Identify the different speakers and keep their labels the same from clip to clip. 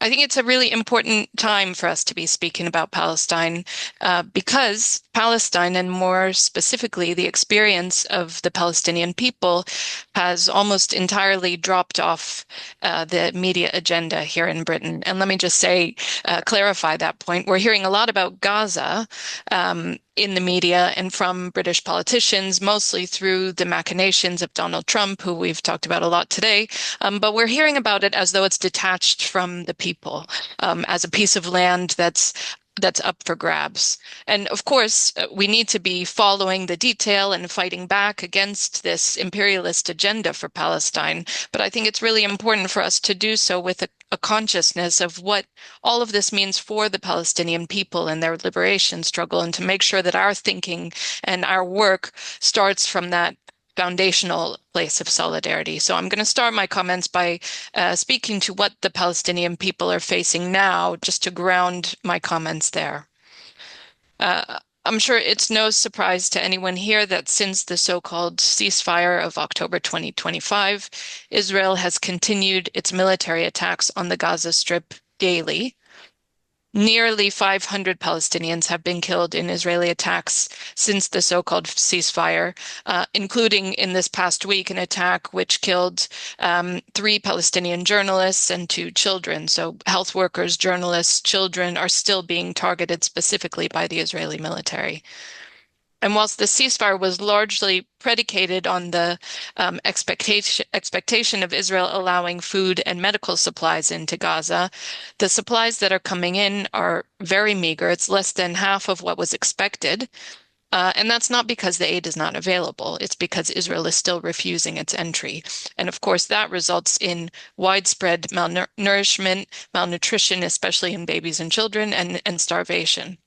Speaker 1: I think it's a really important time for us to be speaking about Palestine because Palestine, and more specifically, the experience of the Palestinian people, has almost entirely dropped off the media agenda here in Britain. And let me just say, clarify that point. We're hearing a lot about Gaza. In the media and from British politicians, mostly through the machinations of Donald Trump, who we've talked about a lot today. But we're hearing about it as though it's detached from the people, as a piece of land that's up for grabs. And of course, we need to be following the detail and fighting back against this imperialist agenda for Palestine. But I think it's really important for us to do so with a consciousness of what all of this means for the Palestinian people and their liberation struggle, and to make sure that our thinking and our work starts from that foundational place of solidarity. So I'm going to start my comments by speaking to what the Palestinian people are facing now, just to ground my comments there. I'm sure it's no surprise to anyone here that since the so-called ceasefire of October 2025, Israel has continued its military attacks on the Gaza Strip daily. Nearly 500 Palestinians have been killed in Israeli attacks since the so-called ceasefire, including in this past week an attack which killed 3 Palestinian journalists and 2 children. So health workers, journalists, children are still being targeted specifically by the Israeli military. And whilst the ceasefire was largely predicated on the expectation of Israel allowing food and medical supplies into Gaza, the supplies that are coming in are very meager. It's less than half of what was expected. And that's not because the aid is not available. It's because Israel is still refusing its entry. And of course, that results in widespread malnourishment, malnutrition, especially in babies and children, and starvation.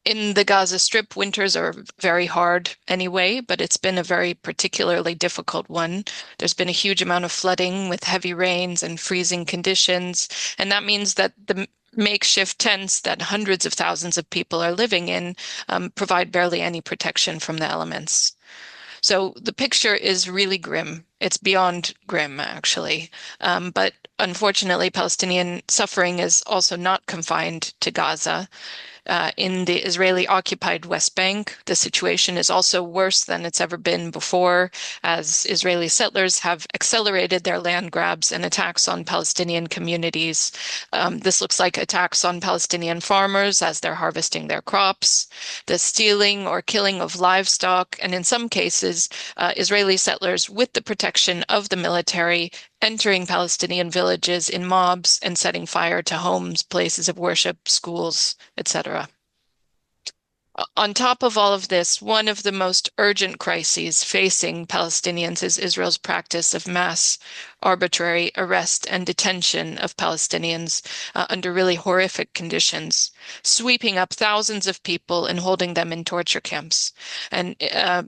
Speaker 1: In the Gaza Strip, winters are very hard anyway, but it's been a very particularly difficult one. There's been a huge amount of flooding with heavy rains and freezing conditions, and that means that the makeshift tents that hundreds of thousands of people are living in provide barely any protection from the elements. So the picture is really grim. It's beyond grim, actually. But unfortunately, Palestinian suffering is also not confined to Gaza. In the Israeli-occupied West Bank, the situation is also worse than it's ever been before, as Israeli settlers have accelerated their land grabs and attacks on Palestinian communities. This looks like attacks on Palestinian farmers as they're harvesting their crops, the stealing or killing of livestock, and in some cases, Israeli settlers, with the protection of the military, entering Palestinian villages in mobs and setting fire to homes, places of worship, schools, etc. On top of all of this, one of the most urgent crises facing Palestinians is Israel's practice of mass arbitrary arrest and detention of Palestinians under really horrific conditions, sweeping up thousands of people and holding them in torture camps. And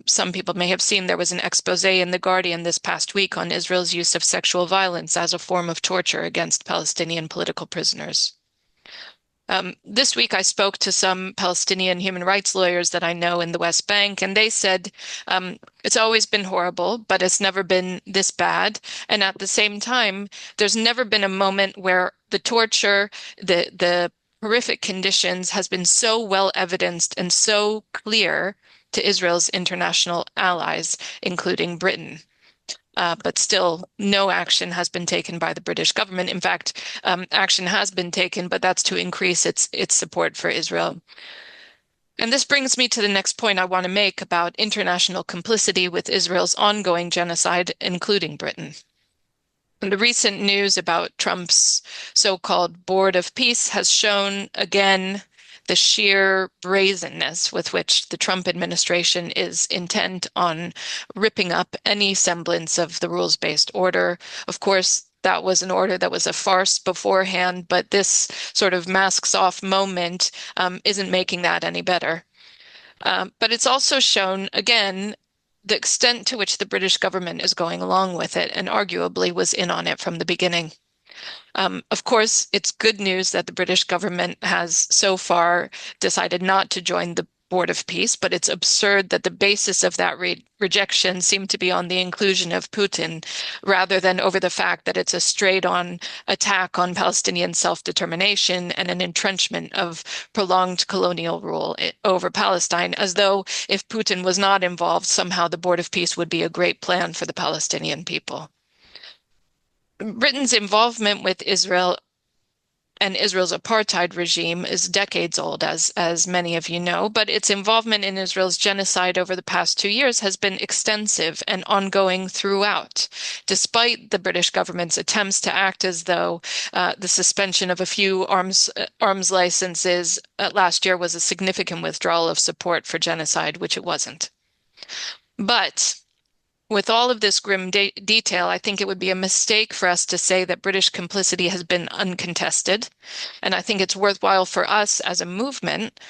Speaker 1: some people may have seen there was an expose in The Guardian this past week on Israel's use of sexual violence as a form of torture against Palestinian political prisoners. This week, I spoke to some Palestinian human rights lawyers that I know in the West Bank, and they said it's always been horrible, but it's never been this bad. And at the same time, there's never been a moment where the torture, the horrific conditions has been so well evidenced and so clear to Israel's international allies, including Britain. But still, no action has been taken by the British government. In fact, action has been taken, but that's to increase its support for Israel. And this brings me to the next point I want to make about international complicity with Israel's ongoing genocide, including Britain. And the recent news about Trump's so-called Board of Peace has shown again the sheer brazenness with which the Trump administration is intent on ripping up any semblance of the rules-based order. Of course, that was an order that was a farce beforehand, but this sort of masks off moment isn't making that any better. But it's also shown, again, the extent to which the British government is going along with it, and arguably was in on it from the beginning. Of course, it's good news that the British government has so far decided not to join the Board of Peace, but it's absurd that the basis of that rejection seemed to be on the inclusion of Putin rather than over the fact that it's a straight-on attack on Palestinian self-determination and an entrenchment of prolonged colonial rule over Palestine, as though if Putin was not involved, somehow the Board of Peace would be a great plan for the Palestinian people. Britain's involvement with Israel and Israel's apartheid regime is decades old, as many of you know, but its involvement in Israel's genocide over the past 2 years has been extensive and ongoing throughout, despite the British government's attempts to act as though the suspension of a few arms licenses last year was a significant withdrawal of support for genocide, which it wasn't. But with all of this grim detail, I think it would be a mistake for us to say that British complicity has been uncontested. And I think it's worthwhile for us as a movement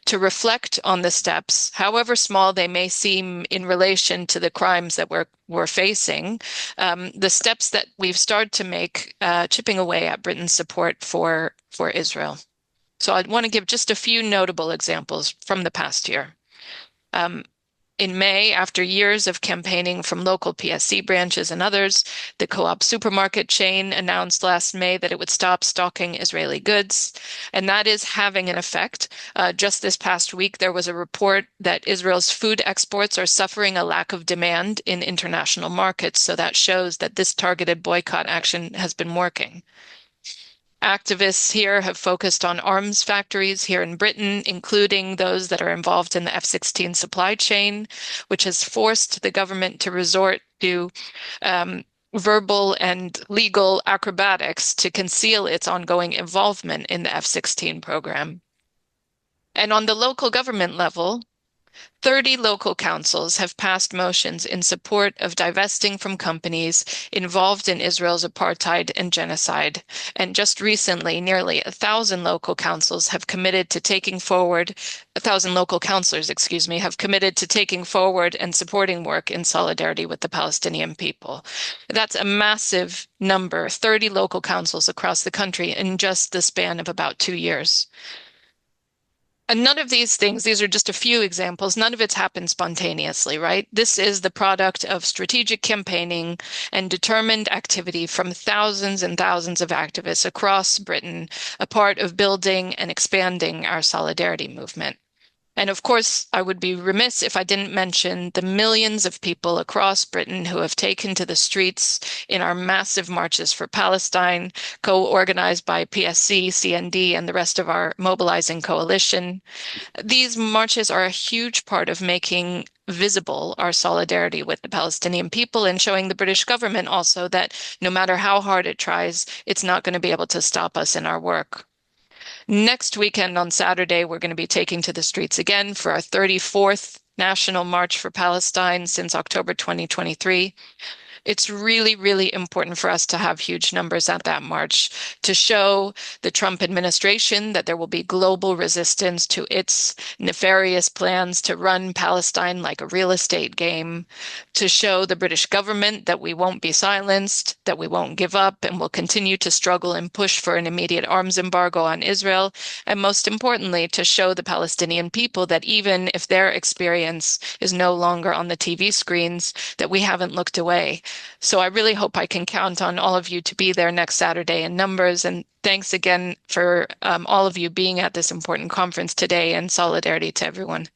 Speaker 1: to reflect on the steps, however small they may seem in relation to the crimes that we're facing, the steps that we've started to make, chipping away at Britain's support for Israel. So I want to give just a few notable examples from the past year. In May, after years of campaigning from local PSC branches and others, the Co-op supermarket chain announced last May that it would stop stocking Israeli goods, and that is having an effect. Just this past week, there was a report that Israel's food exports are suffering a lack of demand in international markets, so that shows that this targeted boycott action has been working. Activists here have focused on arms factories here in Britain, including those that are involved in the F-16 supply chain, which has forced the government to resort to verbal and legal acrobatics to conceal its ongoing involvement in the F-16 program. And on the local government level, 30 local councils have passed motions in support of divesting from companies involved in Israel's apartheid and genocide. And just recently, nearly 1,000 local councils have committed to taking forward, 1,000 local councillors, have committed to taking forward and supporting work in solidarity with the Palestinian people. That's a massive number, 30 local councils across the country in just the span of about 2 years. And none of these things, these are just a few examples, none of it's happened spontaneously, right? This is the product of strategic campaigning and determined activity from thousands and thousands of activists across Britain, a part of building and expanding our solidarity movement. And of course, I would be remiss if I didn't mention the millions of people across Britain who have taken to the streets in our massive marches for Palestine, co-organized by PSC, CND, and the rest of our mobilizing coalition. These marches are a huge part of making visible our solidarity with the Palestinian people and showing the British government also that no matter how hard it tries, it's not going to be able to stop us in our work. Next weekend on Saturday, we're going to be taking to the streets again for our 34th National March for Palestine since October 2023. It's really, really important for us to have huge numbers at that march to show the Trump administration that there will be global resistance to its nefarious plans to run Palestine like a real estate game, to show the British government that we won't be silenced, that we won't give up, and will continue to struggle and push for an immediate arms embargo on Israel, and most importantly, to show the Palestinian people that even if their experience is no longer on the TV screens, that we haven't looked away. So I really hope I can count on all of you to be there next Saturday in numbers. And thanks again for all of you being at this important conference today, and solidarity to everyone.